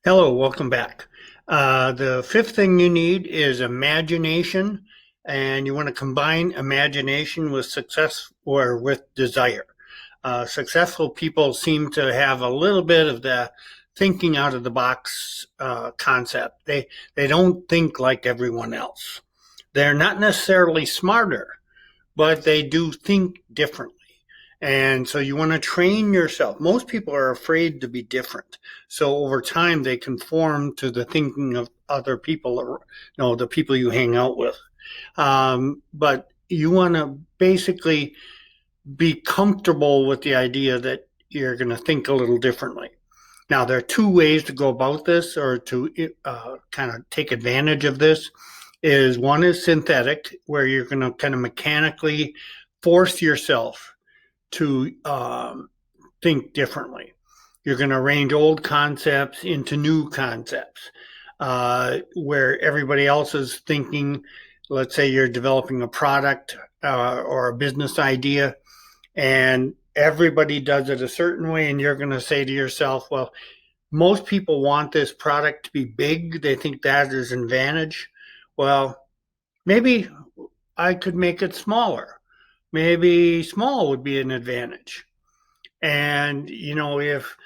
Hello, welcome back. The fifth thing you need is imagination, and you want to combine imagination with success or with desire. Successful people seem to have a little bit of the thinking out of the box concept. They don't think like everyone else. They're not necessarily smarter, but they do think differently. And so you want to train yourself. Most people are afraid to be different. So over time, they conform to the thinking of other people, or, the people you hang out with. But you want to basically be comfortable with the idea that you're going to think a little differently. Now, there are two ways to go about this or to kind of take advantage of this. Is one is synthetic, where you're going to kind of mechanically force yourself to think differently. You're going to arrange old concepts into new concepts where everybody else is thinking. Let's say you're developing a product or a business idea, and everybody does it a certain way, and you're going to say to yourself, well, most people want this product to be big. They think that is an advantage. Well, maybe I could make it smaller. Maybe small would be an advantage. And, if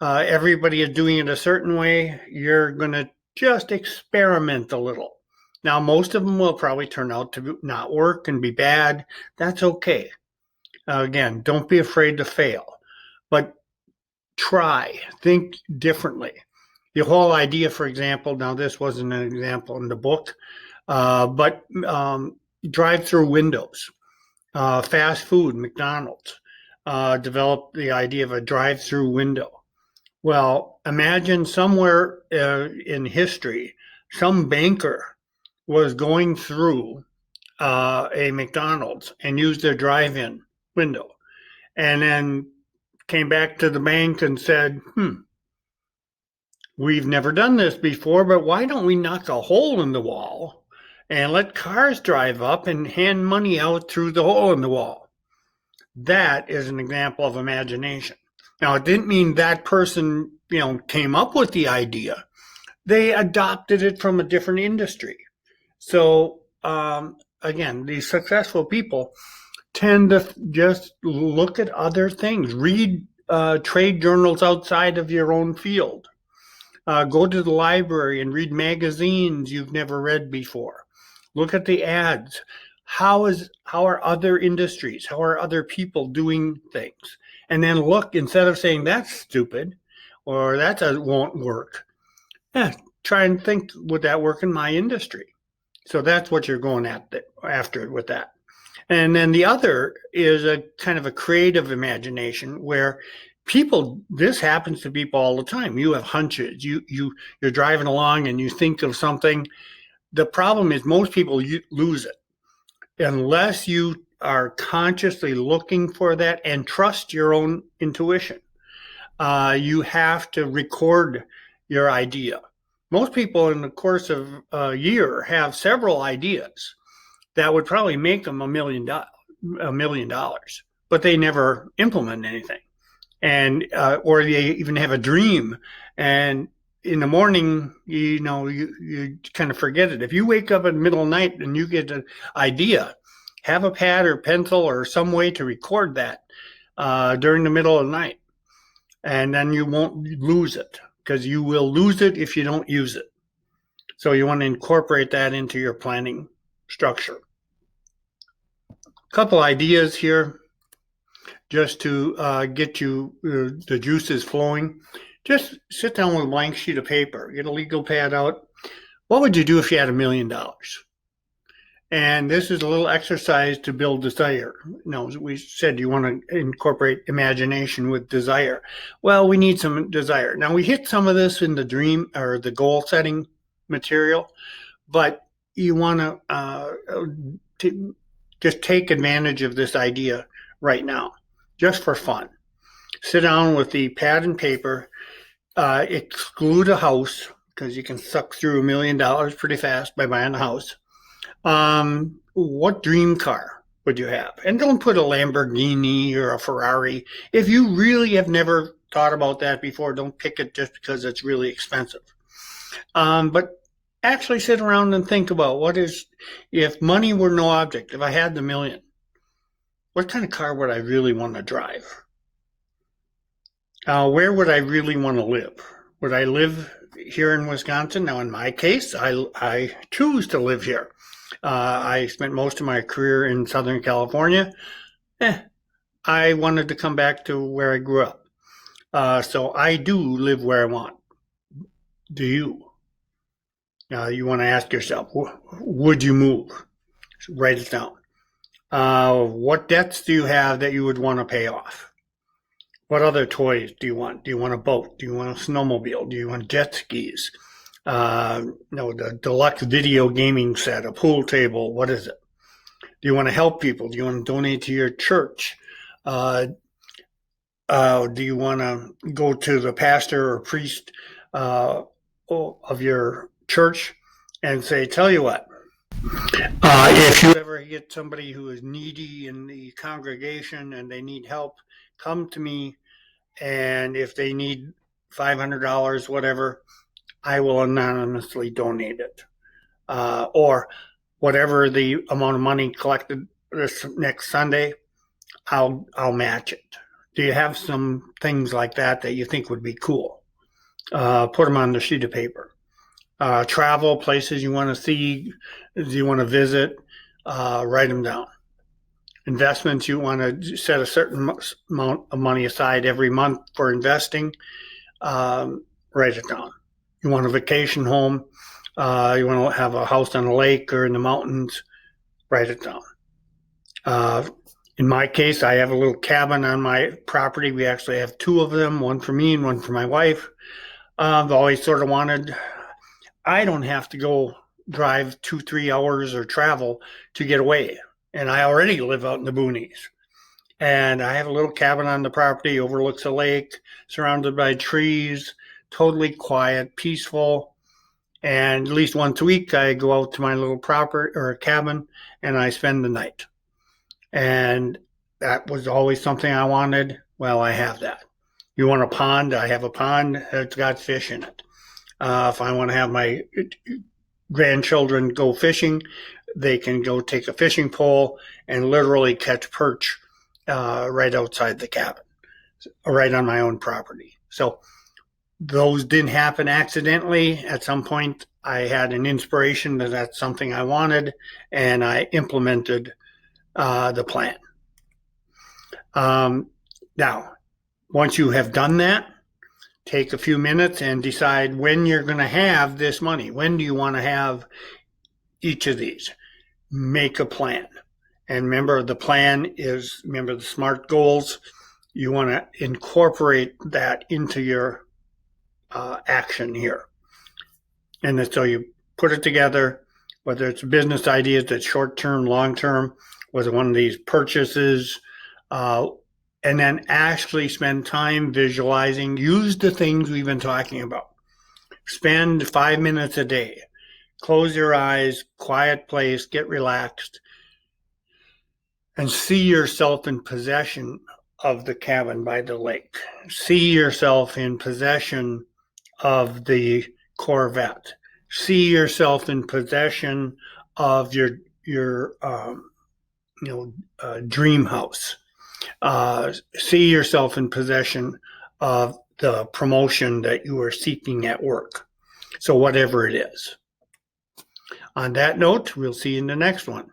everybody is doing it a certain way, you're going to just experiment a little. Now, most of them will probably turn out to not work and be bad. That's okay. Again, don't be afraid to fail, but try, think differently. The whole idea, for example, now this wasn't an example in the book, but drive-through windows, fast food, McDonald's, developed the idea of a drive-through window. Well, imagine somewhere in history, some banker was going through a McDonald's and used their drive-in window, and then came back to the bank and said, we've never done this before, but why don't we knock a hole in the wall and let cars drive up and hand money out through the hole in the wall? That is an example of imagination. Now, it didn't mean that person, came up with the idea. They adopted it from a different industry. So, again, these successful people tend to just look at other things, read trade journals outside of your own field. Go to the library and read magazines you've never read before. Look at the ads. How are other industries, how are other people doing things? And then look, instead of saying that's stupid or that won't work, try and think, would that work in my industry? So that's what you're going after with that. And then the other is a kind of a creative imagination where this happens to people all the time. You have hunches. You're driving along and you think of something. The problem is most people lose it unless you are consciously looking for that and trust your own intuition. You have to record your idea. Most people in the course of a year have several ideas that would probably make them $1 million, but they never implement anything. And or they even have a dream, and in the morning, you kind of forget it. If you wake up in the middle of the night and you get an idea, have a pad or pencil or some way to record that during the middle of the night, and then you won't lose it, because you will lose it if you don't use it. So you want to incorporate that into your planning structure. A couple ideas here just to get you the juices flowing. Just sit down with a blank sheet of paper, get a legal pad out. What would you do if you had $1 million? And this is a little exercise to build desire. We said you want to incorporate imagination with desire. Well, we need some desire. Now, we hit some of this in the dream or the goal setting material, but you want to just take advantage of this idea right now, just for fun. Sit down with the pad and paper, exclude a house, because you can suck through $1 million pretty fast by buying a house. What dream car would you have? And don't put a Lamborghini or a Ferrari. If you really have never thought about that before, don't pick it just because it's really expensive. But actually sit around and think about if money were no object, if I had the million, what kind of car would I really want to drive? Where would I really want to live? Would I live here in Wisconsin? Now, in my case, I choose to live here. I spent most of my career in Southern California. I wanted to come back to where I grew up. So I do live where I want. Do you? You want to ask yourself, would you move? So write it down. What debts do you have that you would want to pay off? What other toys do you want? Do you want a boat? Do you want a snowmobile? Do you want jet skis? The deluxe video gaming set, a pool table. What is it? Do you want to help people? Do you want to donate to your church? Do you want to go to the pastor or priest of your church and say, tell you what, if you ever get somebody who is needy in the congregation and they need help, come to me, and if they need $500, whatever, I will anonymously donate it. Or whatever the amount of money collected this next Sunday, I'll match it. Do you have some things like that you think would be cool? Put them on the sheet of paper. Travel, places you want to see, you want to visit, write them down. Investments, you want to set a certain amount of money aside every month for investing, write it down. You want a vacation home, you want to have a house on a lake or in the mountains, write it down. In my case, I have a little cabin on my property. We actually have two of them, one for me and one for my wife. I've always sort of wanted, I don't have to go drive 2-3 hours or travel to get away. And I already live out in the boonies. And I have a little cabin on the property, overlooks a lake, surrounded by trees, totally quiet, peaceful. And at least once a week, I go out to my little property or cabin and I spend the night. And that was always something I wanted. Well, I have that. You want a pond? I have a pond that's got fish in it. If I want to have my grandchildren go fishing, they can go take a fishing pole and literally catch perch right outside the cabin, right on my own property. So those didn't happen accidentally. At some point, I had an inspiration that that's something I wanted, and I implemented the plan. Now, once you have done that, take a few minutes and decide when you're going to have this money. When do you want to have each of these? Make a plan. And remember, the plan is, remember the SMART goals. You want to incorporate that into your action here. And so you put it together, whether it's business ideas that's short-term, long-term, whether one of these purchases, and then actually spend time visualizing. Use the things we've been talking about. Spend 5 minutes a day. Close your eyes, quiet place, get relaxed, and see yourself in possession of the cabin by the lake. See yourself in possession of the Corvette. See yourself in possession of your dream house. See yourself in possession of the promotion that you are seeking at work. So whatever it is. On that note, we'll see you in the next one.